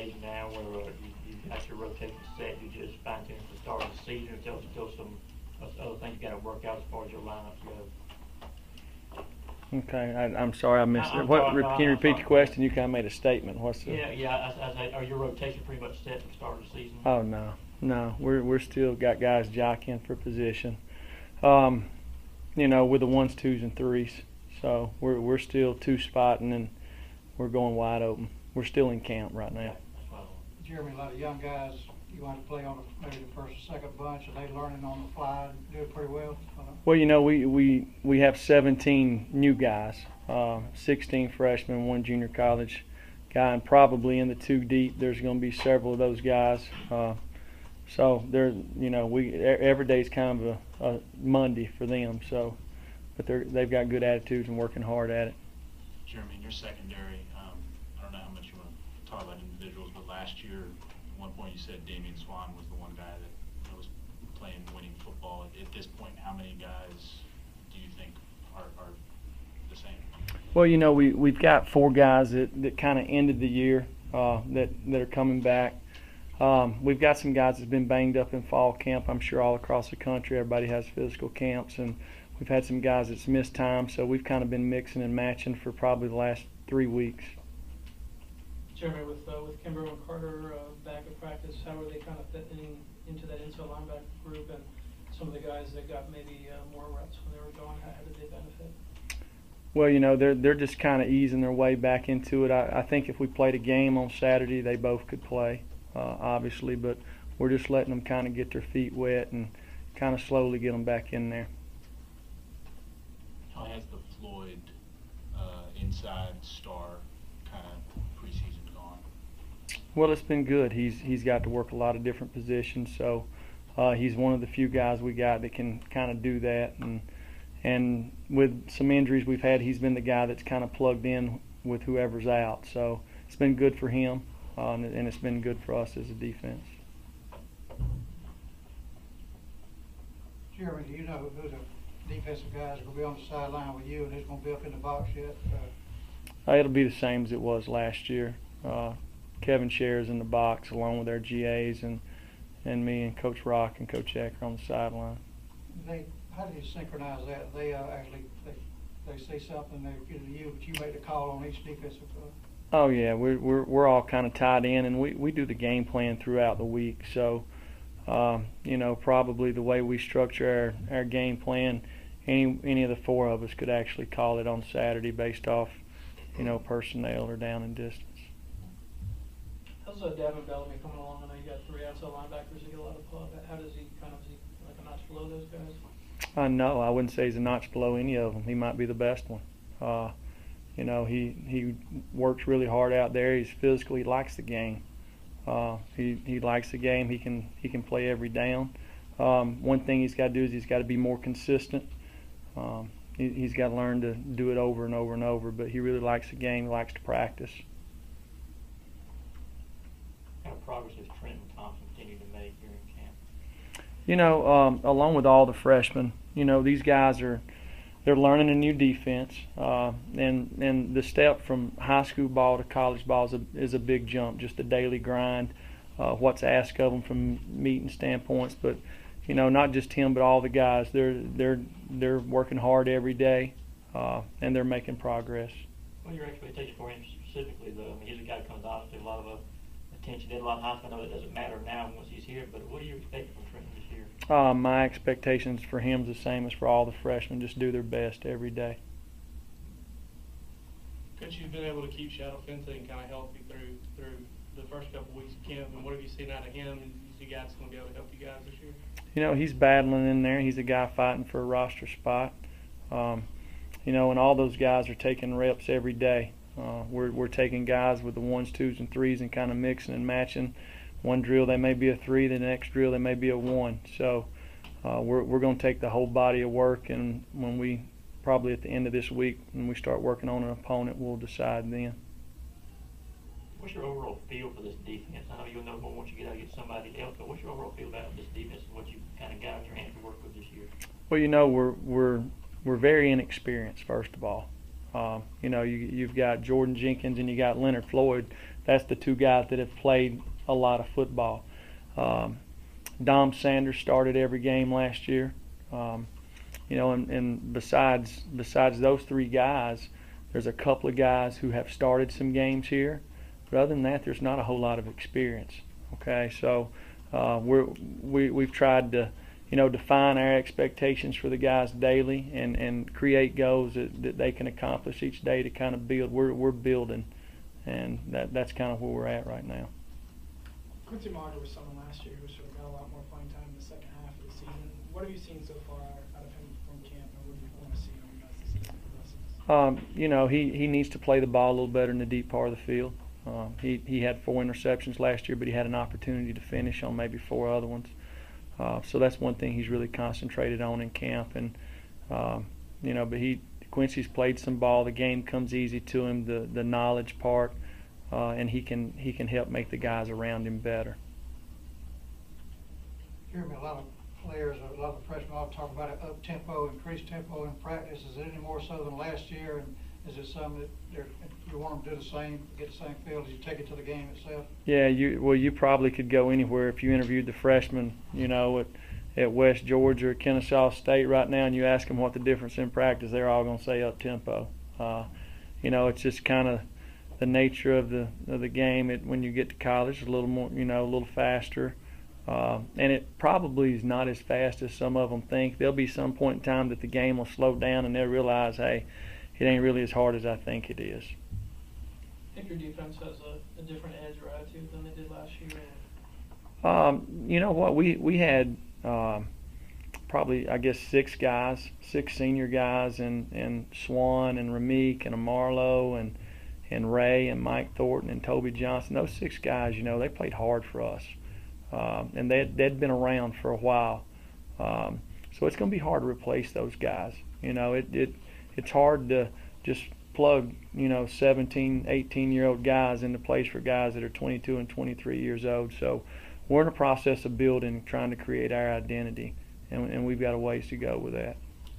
stage now where you got your rotation set, you just fine tuning at the start of the season, or still some other things you got to work out as far as your lineup goes? Okay, I'm sorry I missed it. Can you repeat the question? You kind of made a statement. What's the? Yeah. I say, are your rotation pretty much set at the start of the season? Oh no. We're still got guys jockeying for position. With the 1s, 2s, and 3s. So we're still two-spotting and we're going wide open. We're still in camp right now. Jeremy, a lot of young guys, you want to play on maybe the first or second bunch, are they learning on the fly and doing pretty well? Well, we have 17 new guys, 16 freshmen, 1 junior college guy, and probably in the 2 deep there's going to be several of those guys. So they're, every day's kind of a Monday for them. So, but they've got good attitudes and working hard at it. Jeremy, in your secondary, I don't know how much you want to talk about individuals, but last year, at one point you said Damian Swan was the one guy that was playing winning football. At this point, how many guys do you think are the same? Well, we've got 4 guys that kind of ended the year that are coming back. We've got some guys that's been banged up in fall camp. I'm sure all across the country everybody has physical camps, and we've had some guys that's missed time, so we've kind of been mixing and matching for probably the last 3 weeks. Jeremy, with Kimber and Carter back at practice, how are they kind of fitting into that inside linebacker group, and some of the guys that got maybe more reps when they were going, how did they benefit? Well, they're just kind of easing their way back into it. I think if we played a game on Saturday, they both could play, obviously, but we're just letting them kind of get their feet wet and kind of slowly get them back in there. How has the Floyd inside star kind of preseason gone? Well, it's been good. He's got to work a lot of different positions, so he's one of the few guys we got that can kind of do that. And with some injuries we've had, he's been the guy that's kind of plugged in with whoever's out. So it's been good for him, and it's been good for us as a defense. Jeremy, do you know who the defensive guys are going to be on the sideline with you and who's going to be up in the box yet? It'll be the same as it was last year. Kevin Scher's in the box along with our GAs, and me and Coach Rock and Coach Eck are on the sideline. How do you synchronize that? They actually they see something, they get to you, but you make the call on each defensive. Oh yeah, we're all kind of tied in, and we do the game plan throughout the week. So probably the way we structure our game plan, any of the 4 of us could actually call it on Saturday based off personnel or down and distance. How's Davin Bellamy coming along? I know you got 3 outside linebackers that get a lot of pub. How does he is he like a notch below those guys? No, I wouldn't say he's a notch below any of them. He might be the best one. He works really hard out there. He's physical. He likes the game. He likes the game. He can play every down. One thing he's got to do is he's got to be more consistent. He's got to learn to do it over and over and over. But he really likes the game. He likes to practice. What kind of progress has Trenton Thompson continued to make here in camp? Along with all the freshmen, these guys they're learning a new defense, and the step from high school ball to college ball is a big jump. Just the daily grind, what's asked of them from meeting standpoints. But not just him, but all the guys. They're working hard every day, and they're making progress. What are your expectations for him specifically, though? I mean, he's a guy that comes obviously a lot of attention. Did a lot of high school. I know it doesn't matter now once he's here, but what are you expecting from Trenton this year? My expectations for him is the same as for all the freshmen. Just do their best every day. Coach, you've been able to keep Shadow Fenton kind of healthy through the first couple of weeks of camp, and what have you seen out of him? And you guys going to be able to help you guys this year? He's battling in there. He's a guy fighting for a roster spot. And all those guys are taking reps every day. We're taking guys with the 1s, 2s, and 3s and kind of mixing and matching. One drill they may be a 3, the next drill they may be a 1. So we're going to take the whole body of work, and when we probably at the end of this week when we start working on an opponent, we'll decide then. What's your overall feel for this defense? I know you'll know more once you get out and get somebody else, but what's your overall feel about this defense and what you kind of got in your hands to work with this year? Well, we're very inexperienced, first of all. You've got Jordan Jenkins and you got Leonard Floyd. that's the two guys that have played a lot of football. Dom Sanders started every game last year. And besides those three guys, there's a couple of guys who have started some games here. But other than that, there's not a whole lot of experience. Okay, so we've tried to, define our expectations for the guys daily and create goals that they can accomplish each day to kind of build. We're building, and that's kind of where we're at right now. Quincy Marder was someone last year who sort of got a lot more playing time in the second half of the season. What have you seen so far out of him from camp, and what do you want to see him as the season progresses? He needs to play the ball a little better in the deep part of the field. He had 4 interceptions last year, but he had an opportunity to finish on maybe 4 other ones. So that's one thing he's really concentrated on in camp. And but Quincy's played some ball. The game comes easy to him. The knowledge part, and he can help make the guys around him better. Jeremy, a lot of players, a lot of freshmen all talk about it, up tempo, increased tempo in practice. Is it any more so than last year? And is it something that you want them to do the same, get the same feel as you take it to the game itself? Yeah, you probably could go anywhere if you interviewed the freshmen, at West Georgia or Kennesaw State right now, and you ask them what the difference in practice, they're all going to say up tempo. It's just kind of the nature of the game. When you get to college, it's a little more, a little faster. And it probably is not as fast as some of them think. There'll be some point in time that the game will slow down and they'll realize, hey, it ain't really as hard as I think it is. I think your defense has a different edge or attitude than they did last year. You know what? We had probably, I guess, 6 senior guys, and Swan and Ramik and Amarlo and Ray and Mike Thornton and Toby Johnson. Those 6 guys, they played hard for us. And they'd been around for a while. So it's going to be hard to replace those guys. It's hard to just plug, 17, 18-year-old guys into place for guys that are 22 and 23 years old. So we're in a process of building, trying to create our identity, and we've got a ways to go with that.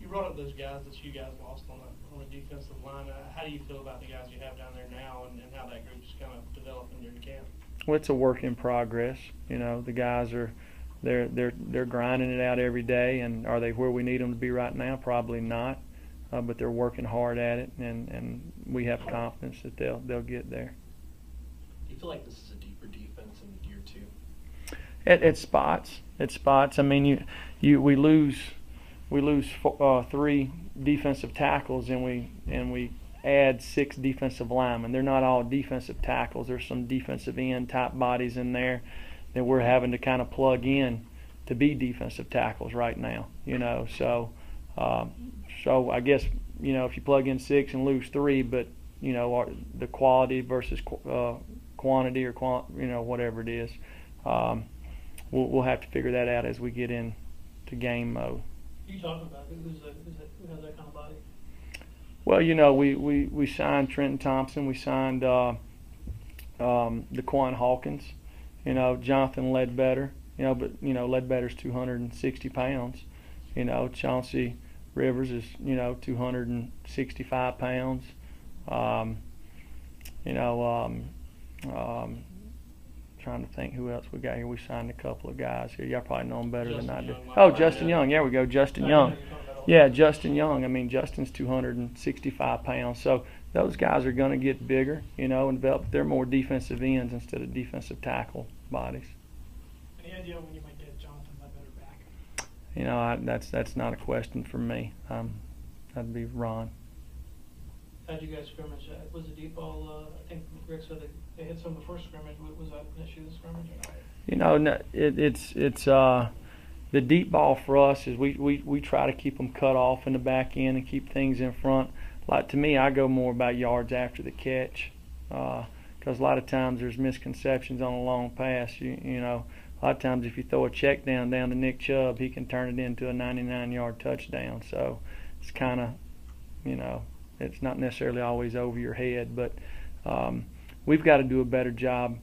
You brought up those guys that you guys lost on the defensive line. How do you feel about the guys you have down there now, and how that group's kind of developing during camp? Well, it's a work in progress. The guys they're grinding it out every day, and are they where we need them to be right now? Probably not. But they're working hard at it, and we have confidence that they'll get there. Do you feel like this is a deeper defense in year 2? At spots. I mean, we lose 3 defensive tackles, and we add 6 defensive linemen. They're not all defensive tackles. There's some defensive end type bodies in there that we're having to kind of plug in to be defensive tackles right now. So I guess, if you plug in 6 and lose 3, but, the quality versus quantity or, whatever it is, we'll have to figure that out as we get into game mode. You talking about who has that kind of body? Well, we signed Trenton Thompson. We signed DeQuan Hawkins, Jonathan Ledbetter, but, Ledbetter's 260 pounds. Chauncey Rivers is, 265 pounds. Trying to think who else we got here. We signed a couple of guys here. Y'all probably know them better than I do. Oh, Justin Young. There we go, Justin Young. Yeah, Justin Young. I mean, Justin's 265 pounds. So those guys are going to get bigger, and develop. They're more defensive ends instead of defensive tackle bodies. Any idea when you might get Jonathan Ledbetter back? That's not a question for me. That'd be Ron. How'd you guys scrimmage? Was the deep ball? I think Rick said that they hit some of the first scrimmage. Was that an issue, the scrimmage? It's the deep ball for us is we try to keep them cut off in the back end and keep things in front. Like, to me, I go more about yards after the catch, because a lot of times there's misconceptions on a long pass. A lot of times if you throw a check down to Nick Chubb, he can turn it into a 99-yard touchdown. So it's kind of, it's not necessarily always over your head, but we've got to do a better job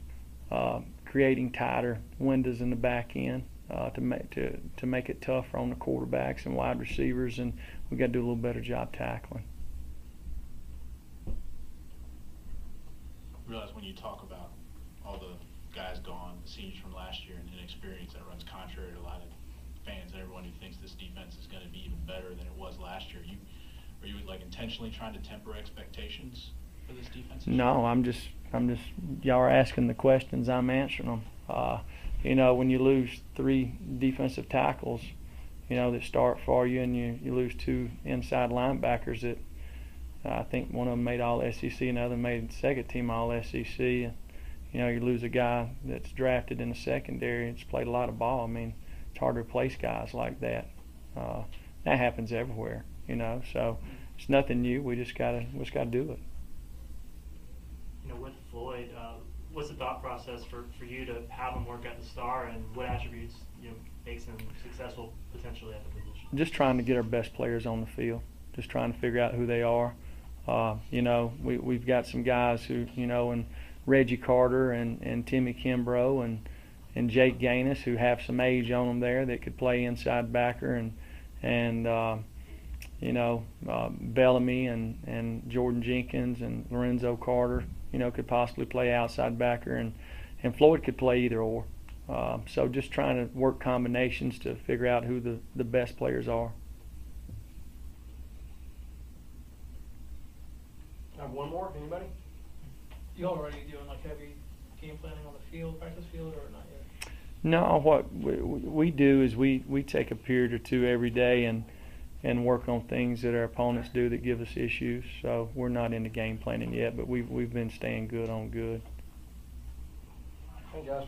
creating tighter windows in the back end to make it tougher on the quarterbacks and wide receivers, and we've got to do a little better job tackling. I realize when you talk about the seniors from last year and inexperience that runs contrary to a lot of fans and everyone who thinks this defense is going to be even better than it was last year. Are you like intentionally trying to temper expectations for this defense? No, I'm just y'all are asking the questions, I'm answering them. You know, when you lose 3 defensive tackles, you know, that start for you, and you lose 2 inside linebackers that I think one of them made all SEC, another made second team all SEC. And, you know, you lose a guy that's drafted in the secondary and has played a lot of ball. I mean, it's hard to replace guys like that. That happens everywhere, you know. So it's nothing new. We just gotta do it. You know, with Floyd, what's the thought process for you to have him work at the Star, and what attributes, you know, makes him successful potentially at the position? Just trying to get our best players on the field. Just trying to figure out who they are. You know, we've got some guys who, you know, and Reggie Carter and Timmy Kimbrough and Jake Gaines, who have some age on them there that could play inside backer, and you know, Bellamy and Jordan Jenkins and Lorenzo Carter, you know, could possibly play outside backer, and Floyd could play either or. So just trying to work combinations to figure out who the best players are. One more, anybody? You already doing like heavy game planning on the field, practice field, or not yet? No, what we do is we take a period or 2 every day and work on things that our opponents do that give us issues. So we're not into game planning yet, but we've been staying good on good. Hey, guys.